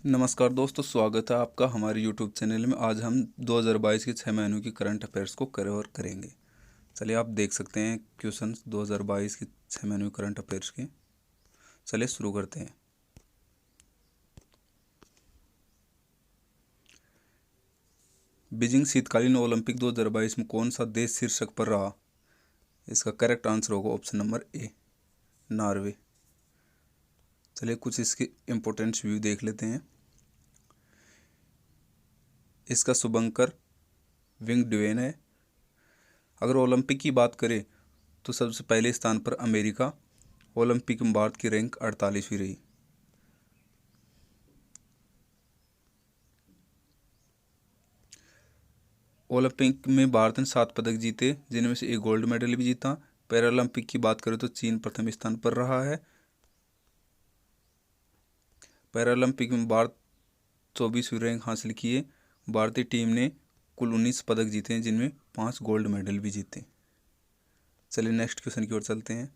नमस्कार दोस्तों, स्वागत है आपका हमारे YouTube चैनल में। आज हम 2022 के 6 महीनों की करंट अफेयर्स को कवर करेंगे। चलिए आप देख सकते हैं क्वेश्चन 2022 के 6 महीनों की करंट अफेयर्स के। चलिए शुरू करते हैं। बीजिंग शीतकालीन ओलंपिक 2022 में कौन सा देश शीर्षक पर रहा? इसका करेक्ट आंसर होगा ऑप्शन नंबर ए, नॉर्वे। चलिए कुछ इसके इम्पोर्टेंट व्यू देख लेते हैं। इसका शुभंकर विंगडवेन है। अगर ओलंपिक की बात करें तो सबसे पहले स्थान पर अमेरिका। ओलंपिक में भारत की रैंक 48वीं रही। ओलंपिक में भारत ने 7 पदक जीते, जिनमें से एक गोल्ड मेडल भी जीता। पैरालंपिक की बात करें तो चीन प्रथम स्थान पर रहा है। पैरालंपिक में भारत 24वीं रैंक हासिल किए। भारतीय टीम ने कुल 19 पदक जीते हैं, जिनमें 5 गोल्ड मेडल भी जीते। चलिए नेक्स्ट क्वेश्चन की ओर चलते हैं।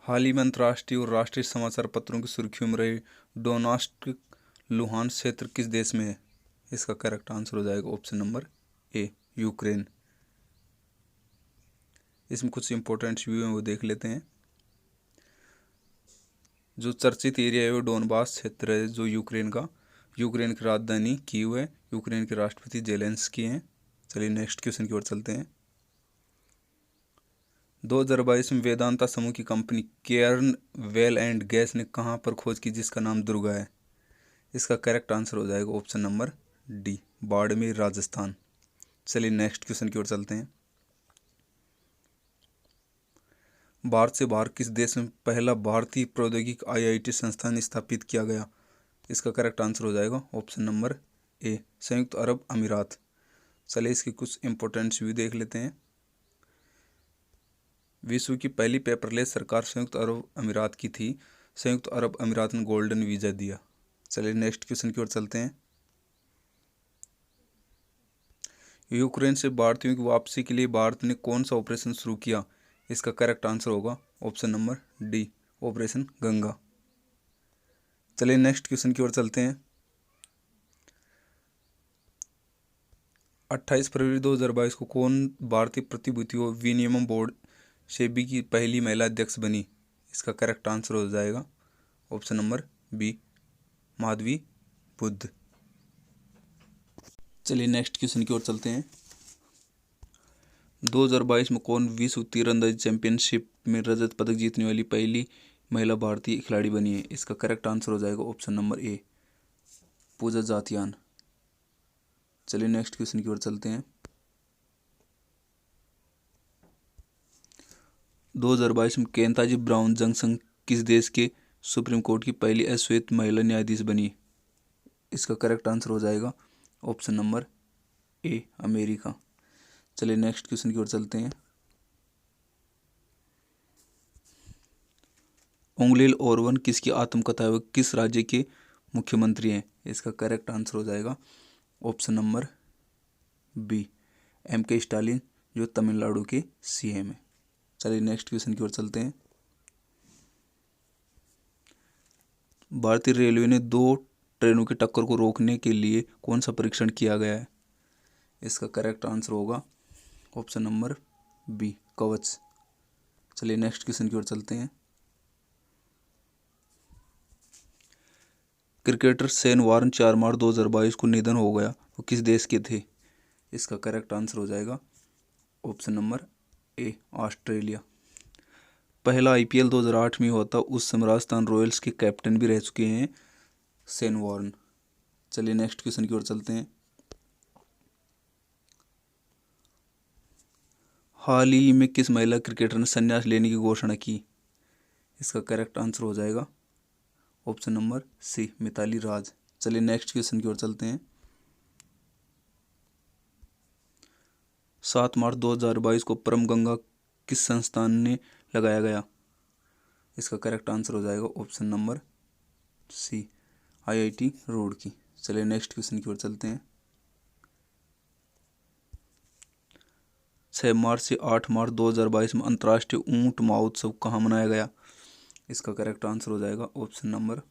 हाल ही में अंतर्राष्ट्रीय और राष्ट्रीय समाचार पत्रों की सुर्खियों में रहे डोनेट्स्क लुहान क्षेत्र किस देश में है? इसका करेक्ट आंसर हो जाएगा ऑप्शन नंबर ए, यूक्रेन। इसमें कुछ इंपॉर्टेंट व्यू हैं वो देख लेते हैं। जो चर्चित एरिया है वो डोनबास क्षेत्र है, जो यूक्रेन की राजधानी कीव है। यूक्रेन के राष्ट्रपति जेलेंस्की हैं। चलिए नेक्स्ट क्वेश्चन की ओर चलते हैं। 2022 में वेदांता समूह की company Cairn well and gas ने कहां पर खोज की जिसका नाम दुर्गा है? इसका करेक्ट आंसर हो जाएगा option number D, Barmer, Rajasthan. चलिए नेक्स्ट क्वेश्चन की ओर चलते हैं। भारत से बाहर किस देश में पहला भारतीय प्रौद्योगिकी IIT संस्थान स्थापित किया गया? इसका करेक्ट आंसर हो जाएगा ऑप्शन नंबर ए, संयुक्त अरब अमीरात। चलिए इसके कुछ इंपॉर्टेंट व्यू देख लेते हैं। विश्व की पहली पेपरलेस सरकार संयुक्त अरब अमीरात की थी। संयुक्त अरब अमीरात ने गोल्डन वीज़ा दिया। चलिए नेक्स्ट क्वेश्चन की ओर चलते हैं। यूक्रेन से भारतीयों की वापसी के लिए भारत ने कौन सा ऑपरेशन शुरू किया? इसका करेक्ट आंसर होगा option number D, operation Ganga. चलिए नेक्स्ट क्वेश्चन की ओर चलते हैं। 28 फरवरी 2022 को कौन भारतीय प्रतिभूतियों विनियमन बोर्ड सेबी की पहली महिला अध्यक्ष बनी? इसका करेक्ट आंसर हो जाएगा option number B, Madhavi Buddha. चलिए नेक्स्ट क्वेश्चन की ओर चलते हैं। 2022 में कौन विश्व तीरंदाजी चैंपियनशिप में रजत पदक जीतने वाली पहली महिला भारतीय खिलाड़ी बनी है? इसका करेक्ट आंसर हो जाएगा ऑप्शन नंबर ए, पूजा जातियान। चलिए नेक्स्ट क्वेश्चन की ओर चलते हैं। 2022 में केंताजी ब्राउन जंक्शन किस देश के सुप्रीम कोर्ट की पहली अश्वेत महिला न्यायाधीश बनी? इसका करेक्ट आंसर हो जाएगा ऑप्शन नंबर ए, अमेरिका। चलिए नेक्स्ट क्वेश्चन की ओर चलते हैं। ओंगलेल ओरवन किसकी आत्मकथा है? किस राज्य के मुख्यमंत्री हैं? इसका करेक्ट आंसर हो जाएगा option number B, MK Stalin, जो तमिलनाडु के CM है। चलिए नेक्स्ट क्वेश्चन की ओर चलते हैं। भारतीय रेलवे ने 2 ट्रेनों की टक्कर को रोकने के लिए कौन सा परीक्षण किया गया है? इसका करेक्ट आंसर होगा ऑप्शन नंबर बी, कवच। चलिए नेक्स्ट क्वेश्चन की ओर चलते हैं। क्रिकेटर शेन वार्न 4 मार्च 2022 को निधन हो गया, वो किस देश के थे? इसका करेक्ट आंसर हो जाएगा ऑप्शन नंबर ए, ऑस्ट्रेलिया। पहला IPL 2008 में हुआ था। उस समय राजस्थान रॉयल्स के कैप्टन भी रह चुके हैं शेन वार्न। चलिए नेक्स्ट क्वेश्चन की ओर चलते हैं। हाल ही में किस महिला क्रिकेटर ने संन्यास लेने की घोषणा की? इसका करेक्ट आंसर हो जाएगा ऑप्शन नंबर सी, मिताली राज। चलिए नेक्स्ट क्वेश्चन की ओर चलते हैं। 7 मार्च 2022 को परम गंगा किस संस्थान ने लगाया गया? इसका करेक्ट आंसर हो जाएगा option number C, IIT Roorkee. चलिए नेक्स्ट क्वेश्चन की ओर चलते हैं। 6 मार्च से 8 मार्च 2022 में अंतर्राष्ट्रीय ऊंट महोत्सव कहाँ मनाया गया? इसका करेक्ट आंसर हो जाएगा ऑप्शन नंबर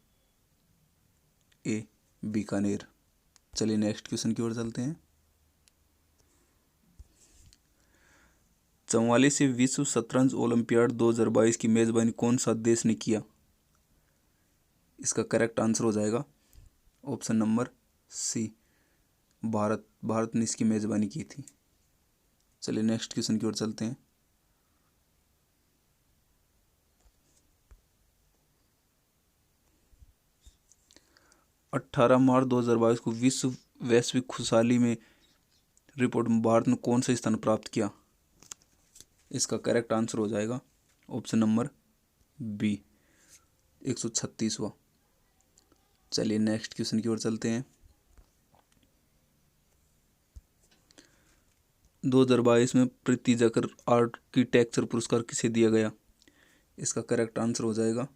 ए, बीकानेर। चलिए नेक्स्ट क्वेश्चन की ओर चलते हैं। 44वें विश्व शतरंज ओलंपियाड 2022 की मेजबानी कौन सा देश ने किया? इसका करेक्ट आंसर हो जाएगा option number C, Bharat. Bharat ने इसकी मेजबानी की थी। चलिए नेक्स्ट क्वेश्चन की ओर चलते हैं। 18 मार्च 2022 को विश्व वैश्विक खुशहाली में रिपोर्ट में भारत ने कौन सा स्थान प्राप्त किया? इसका करेक्ट आंसर हो जाएगा ऑप्शन नंबर बी, 136वां। चलिए नेक्स्ट क्वेश्चन की ओर चलते हैं। 2022 में प्रीति जकर आर्किटेक्चर पुरस्कार किसे दिया गया? इसका करेक्ट आंसर हो जाएगा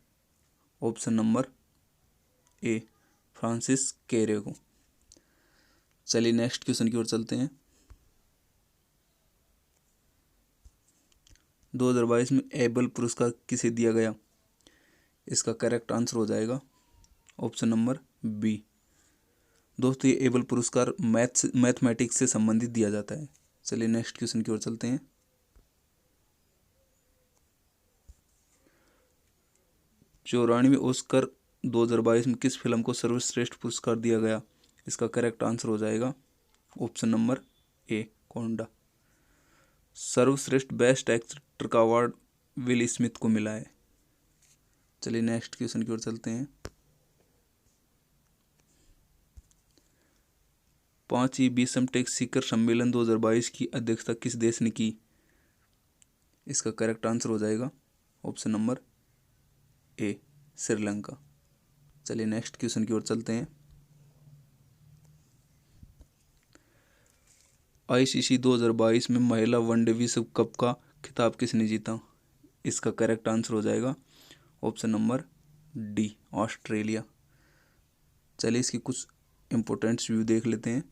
ऑप्शन नंबर ए, फ्रांसिस कैरे को। चलिए नेक्स्ट क्वेश्चन की ओर चलते हैं। 2022 में एबल पुरस्कार किसे दिया गया? इसका करेक्ट आंसर हो जाएगा ऑप्शन नंबर बी। दोस्तों ये एबल पुरस्कार मैथमेटिक्स से संबंधित दिया जाता है। चलिए नेक्स्ट क्वेश्चन की ओर चलते हैं। 94वें ऑस्कर 2022 में किस फिल्म को सर्वश्रेष्ठ पुरस्कार दिया गया? इसका करेक्ट आंसर हो जाएगा ऑप्शन नंबर ए, कोंडा। सर्वश्रेष्ठ बेस्ट एक्टर का अवार्ड विल स्मिथ को मिला है। चलिए नेक्स्ट क्वेश्चन की ओर चलते हैं। 5वीं बीसमटेक शिखर सम्मेलन 2022 की अध्यक्षता किस देश ने की? इसका करेक्ट आंसर हो जाएगा ऑप्शन नंबर ए, श्रीलंका। चलिए नेक्स्ट क्वेश्चन की ओर चलते हैं। आईसीसी 2022 में महिला वनडे विश्व कप का खिताब किसने जीता? इसका करेक्ट आंसर हो जाएगा ऑप्शन नंबर डी, ऑस्ट्रेलिया। चलिए इसकी कुछ इंपॉर्टेंट व्यू देख लेते हैं।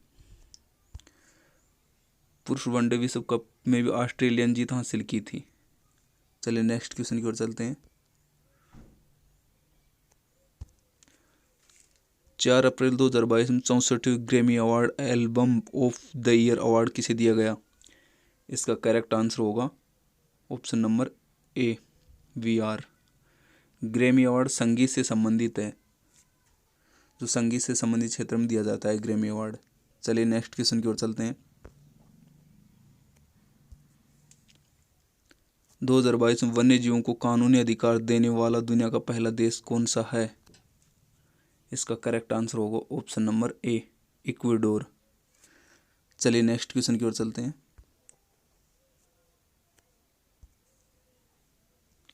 पुरुष वनडे विश्व कप में भी ऑस्ट्रेलियन जीत हासिल की थी। चलिए नेक्स्ट क्वेश्चन की ओर चलते हैं। 4 अप्रैल 2022 में 64वें Grammy award album of the year award किसे दिया गया? इसका करेक्ट आंसर होगा option number A, VR। Grammy award संगीत से संबंधित है, जो संगीत से संबंधित क्षेत्र में दिया जाता है ग्रैमी अवार्ड। चलिए नेक्स्ट क्वेश्चन की ओर चलते हैं। 2022 में वन्य जीवों को कानूनी अधिकार देने वाला दुनिया का पहला देश कौन सा है? इसका करेक्ट आंसर होगा ऑप्शन नंबर ए, इक्वाडोर। चलिए नेक्स्ट क्वेश्चन की ओर चलते हैं।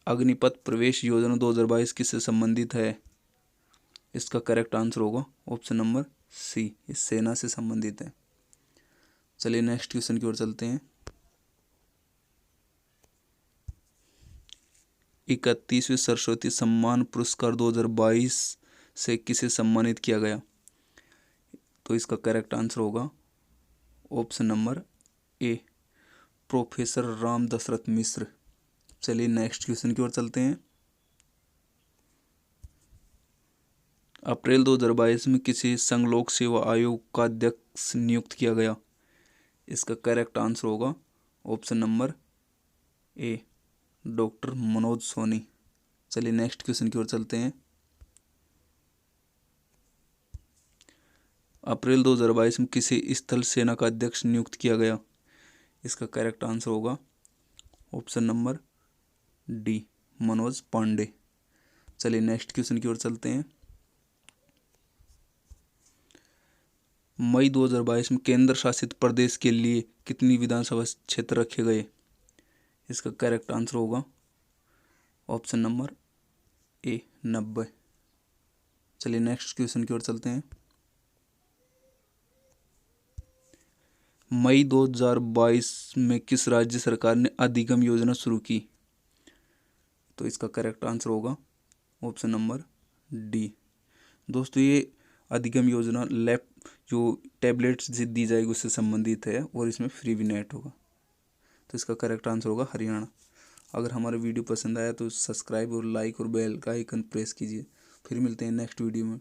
अग्निपथ प्रवेश योजना 2022 किससे संबंधित है? इसका करेक्ट आंसर होगा ऑप्शन नंबर सी, इस सेना से संबंधित है। चलिए नेक्स्ट क्वेश्चन की ओर चलते हैं। 31वें सरस्वती सम्मान पुरस्कार 2022 से किसे सम्मानित किया गया? तो इसका करेक्ट आंसर होगा option number A, professor Ram Dashrath Mishra. चलिए नेक्स्ट क्वेश्चन की ओर चलते हैं। अप्रैल 2022 में किसी संघ लोक सेवा आयोग का अध्यक्ष नियुक्त किया गया? इसका करेक्ट आंसर होगा option number A, doctor Manoj Soni. चलिए नेक्स्ट क्वेश्चन की ओर चलते हैं। अप्रैल 2022 में किसी स्थल सेना का अध्यक्ष नियुक्त किया गया? इसका करेक्ट आंसर होगा option number D, Manoj Pandey. चलिए नेक्स्ट क्वेश्चन की ओर चलते हैं। मई 2022 में केंद्र शासित प्रदेश के लिए कितनी विधानसभा क्षेत्र रखे गए? इसका करेक्ट आंसर होगा ऑप्शन नंबर ए, 90। चलिए नेक्स्ट क्वेश्चन की ओर चलते हैं। मई 2022 में किस राज्य सरकार ने अधिगम योजना शुरू की? तो इसका करेक्ट आंसर होगा ऑप्शन नंबर डी। दोस्तों ये अधिगम योजना जो टैबलेट्स दी जाएगी उससे संबंधित है और इसमें फ्री भी नेट होगा। तो इसका करेक्ट आंसर होगा हरियाणा। अगर हमारा वीडियो पसंद आया तो सब्सक्राइब और लाइक और बेल का आइकन प्रेस कीजिए। फिर मिलते हैं नेक्स्ट वीडियो में।